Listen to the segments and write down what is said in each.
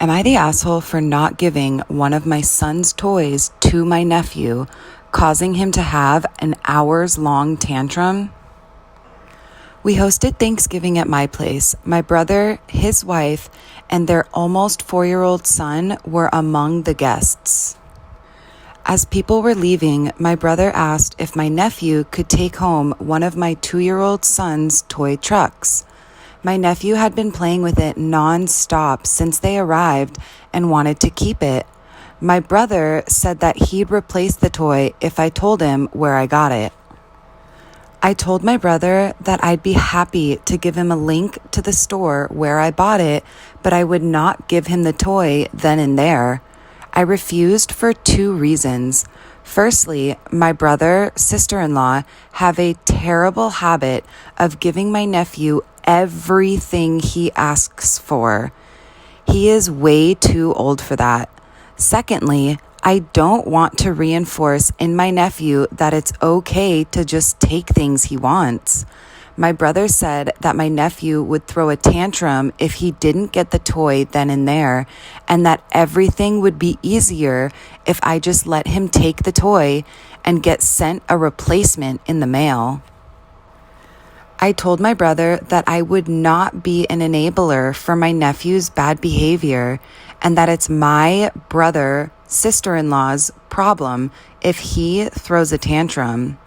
Am I the asshole for not giving one of my son's toys to my nephew, causing him to have an hours-long tantrum? We hosted Thanksgiving at my place. My brother, his wife, and their almost 4-year-old son were among the guests. As people were leaving, my brother asked if my nephew could take home one of my 2-year-old son's toy trucks. My nephew had been playing with it non-stop since they arrived and wanted to keep it. My brother said that he'd replace the toy if I told him where I got it. I told my brother that I'd be happy to give him a link to the store where I bought it, but I would not give him the toy then and there. I refused for 2 reasons. Firstly, my brother, sister-in-law have a terrible habit of giving my nephew everything he asks for. He is way too old for that. Secondly, I don't want to reinforce in my nephew that it's okay to just take things he wants. My brother said that my nephew would throw a tantrum if he didn't get the toy then and there, and that everything would be easier if I just let him take the toy and get sent a replacement in the mail. I told my brother that I would not be an enabler for my nephew's bad behavior, and that it's my brother, sister-in-law's problem if he throws a tantrum.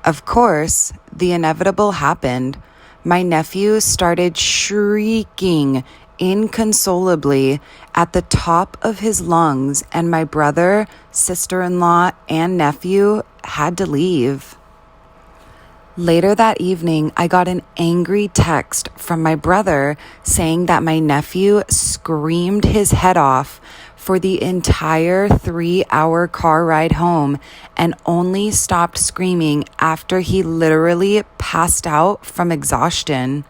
Of course, the inevitable happened. My nephew started shrieking inconsolably at the top of his lungs, and my brother, sister-in-law, and nephew had to leave. Later that evening, I got an angry text from my brother saying that my nephew screamed his head off for the entire 3-hour car ride home and only stopped screaming after he literally passed out from exhaustion.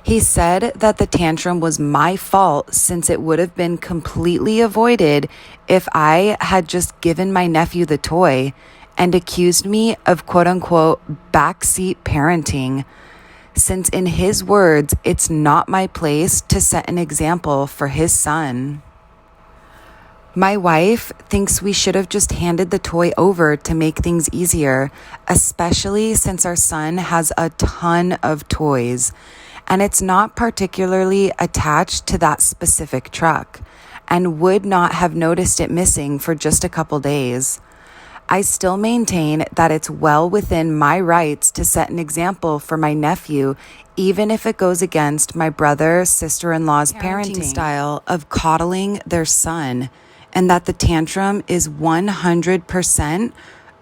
He said that the tantrum was my fault since it would have been completely avoided if I had just given my nephew the toy, and accused me of quote-unquote backseat parenting, since in his words, it's not my place to set an example for his son. My wife thinks we should have just handed the toy over to make things easier, especially since our son has a ton of toys, and it's not particularly attached to that specific truck, and would not have noticed it missing for just a couple days. I still maintain that it's well within my rights to set an example for my nephew, even if it goes against my brother, sister-in-law's parenting style of coddling their son, and that the tantrum is 100%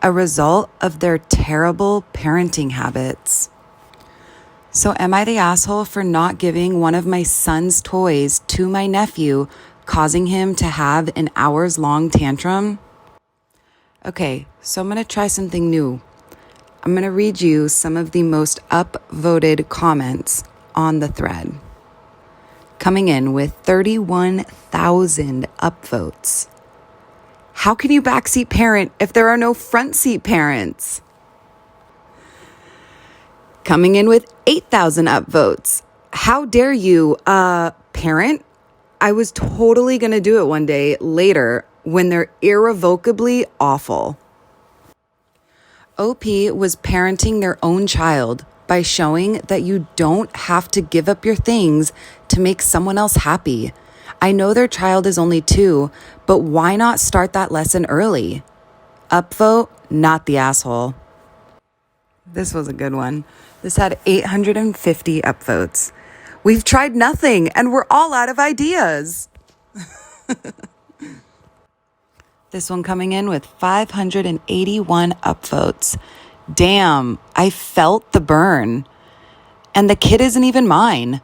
a result of their terrible parenting habits. So am I the asshole for not giving one of my son's toys to my nephew, causing him to have an hours-long tantrum? Okay, so I'm going to try something new. I'm going to read you some of the most upvoted comments on the thread, coming in with 31,000 upvotes. How can you backseat parent if there are no front seat parents? Coming in with 8,000 upvotes. How dare you, parent? I was totally going to do it one day later when they're irrevocably awful. OP was parenting their own child by showing that you don't have to give up your things to make someone else happy. I know their child is only 2, but why not start that lesson early? Upvote, not the asshole. This was a good one. This had 850 upvotes. We've tried nothing and we're all out of ideas. This one coming in with 581 upvotes. Damn, I felt the burn. And the kid isn't even mine.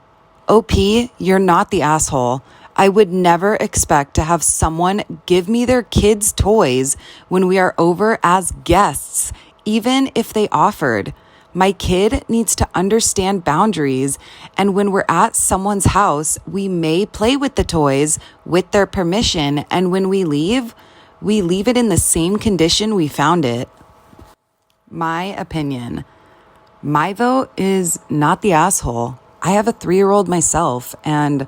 OP, you're not the asshole. I would never expect to have someone give me their kids' toys when we are over as guests, even if they offered. My kid needs to understand boundaries, and when we're at someone's house, we may play with the toys with their permission, and when we leave it in the same condition we found it. My opinion. My vote is not the asshole. I have a 3-year-old myself, and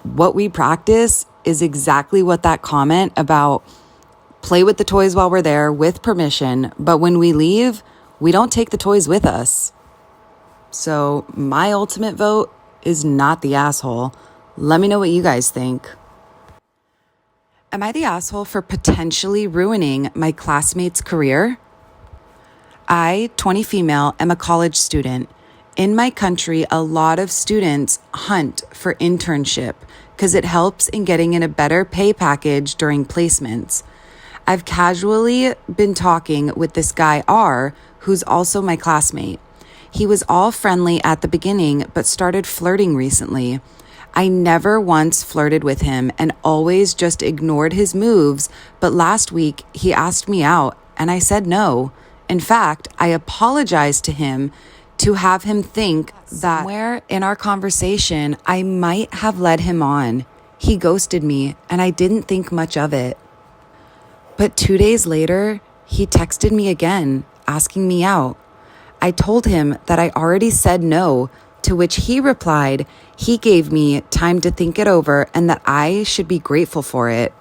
what we practice is exactly what that comment about play with the toys while we're there with permission, but when we leave, we don't take the toys with us. So my ultimate vote is not the asshole. Let me know what you guys think. Am I the asshole for potentially ruining my classmate's career? I, 20 female, am a college student. In my country, a lot of students hunt for internship because it helps in getting in a better pay package during placements. I've casually been talking with this guy R, who's also my classmate. He was all friendly at the beginning, but started flirting recently. I never once flirted with him and always just ignored his moves, but last week he asked me out and I said no. In fact, I apologized to him to have him think that somewhere in our conversation, I might have led him on. He ghosted me and I didn't think much of it. But 2 days later, he texted me again, asking me out. I told him that I already said no, to which he replied he gave me time to think it over and that I should be grateful for it.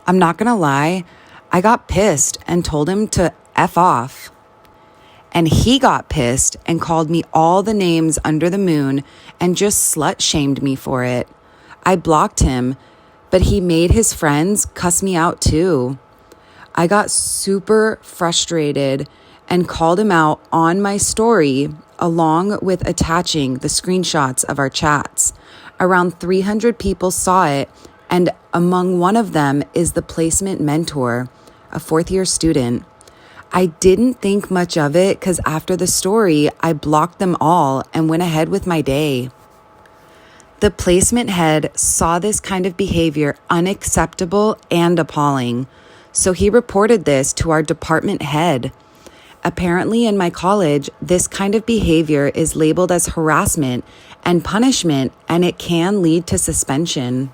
I'm not gonna lie, I got pissed and told him to F off. And he got pissed and called me all the names under the moon and just slut-shamed me for it. I blocked him, but he made his friends cuss me out too. I got super frustrated and called him out on my story along with attaching the screenshots of our chats. Around 300 people saw it, and among one of them is the placement mentor, a fourth-year student. I didn't think much of it because after the story, I blocked them all and went ahead with my day. The placement head saw this kind of behavior unacceptable and appalling, so he reported this to our department head. Apparently in my college, this kind of behavior is labeled as harassment and punishment, and it can lead to suspension.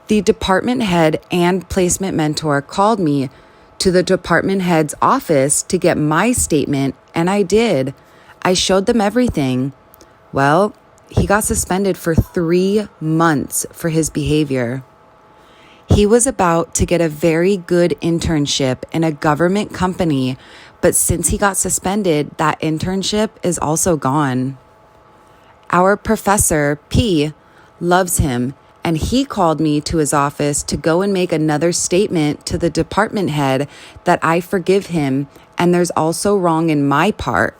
The department head and placement mentor called me to the department head's office to get my statement, and I did. I showed them everything. Well, he got suspended for 3 months for his behavior. He was about to get a very good internship in a government company, but since he got suspended, that internship is also gone. Our professor, P, loves him, and he called me to his office to go and make another statement to the department head that I forgive him and there's also wrong in my part.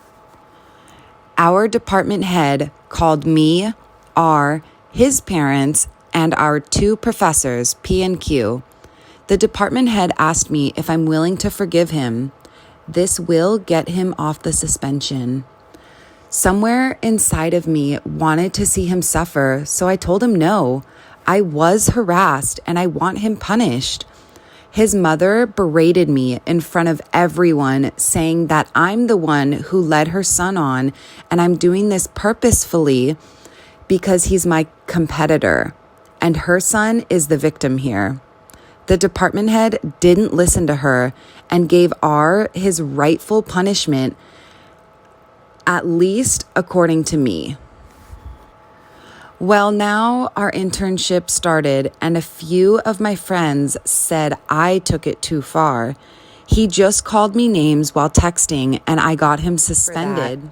Our department head called me, R, his parents, and our 2 professors, P and Q. The department head asked me if I'm willing to forgive him. This will get him off the suspension. Somewhere inside of me wanted to see him suffer, so I told him no. I was harassed and I want him punished. His mother berated me in front of everyone, saying that I'm the one who led her son on and I'm doing this purposefully because he's my competitor and her son is the victim here. The department head didn't listen to her and gave R his rightful punishment, at least according to me. Well, now our internship started and a few of my friends said I took it too far. He just called me names while texting and I got him suspended.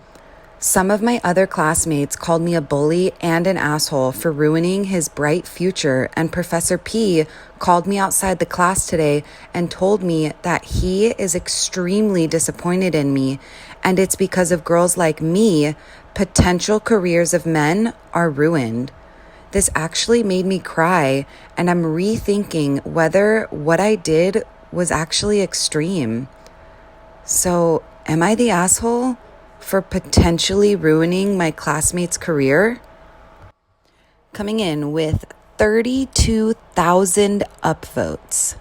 Some of my other classmates called me a bully and an asshole for ruining his bright future, and Professor P called me outside the class today and told me that he is extremely disappointed in me, and it's because of girls like me, potential careers of men are ruined. This actually made me cry, and I'm rethinking whether what I did was actually extreme. So, am I the asshole for potentially ruining my classmate's career? Coming in with 32,000 upvotes.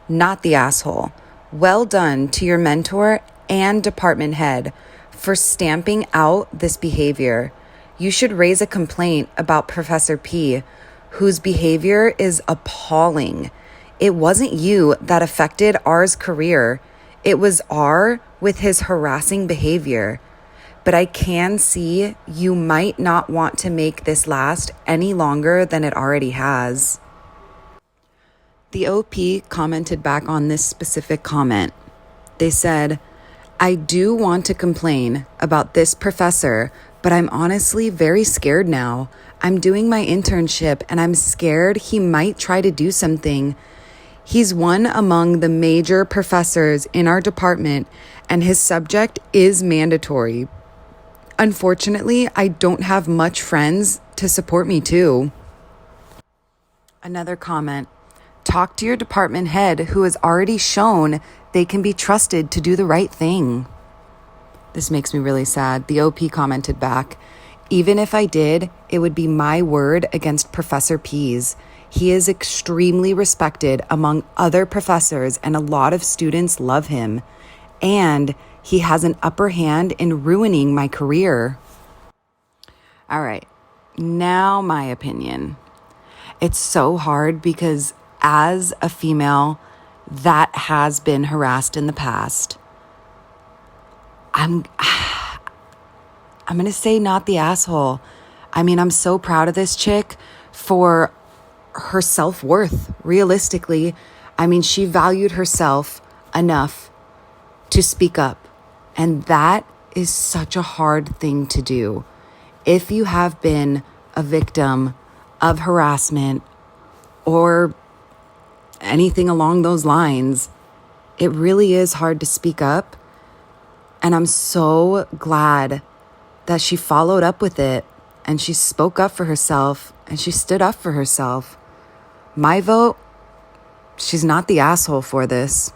Not the asshole. Well done to your mentor and department head for stamping out this behavior. You should raise a complaint about Professor P, whose behavior is appalling. It wasn't you that affected R's career. It was R with his harassing behavior. but I can see you might not want to make this last any longer than it already has. The OP commented back on this specific comment. They said, I do want to complain about this professor, but I'm honestly very scared now. I'm doing my internship and I'm scared he might try to do something. He's one among the major professors in our department and his subject is mandatory. Unfortunately, I don't have much friends to support me too. Another comment. Talk to your department head who has already shown they can be trusted to do the right thing. This makes me really sad. The OP commented back, even if I did, it would be my word against Professor P's. He is extremely respected among other professors and a lot of students love him. And he has an upper hand in ruining my career. All right, now my opinion. It's so hard because as a female that has been harassed in the past, I'm going to say not the asshole. I mean, I'm so proud of this chick for her self-worth. Realistically, I mean, she valued herself enough to speak up. And that is such a hard thing to do. If you have been a victim of harassment or anything along those lines, it really is hard to speak up. And I'm so glad that she followed up with it and she spoke up for herself and she stood up for herself. My vote, she's not the asshole for this.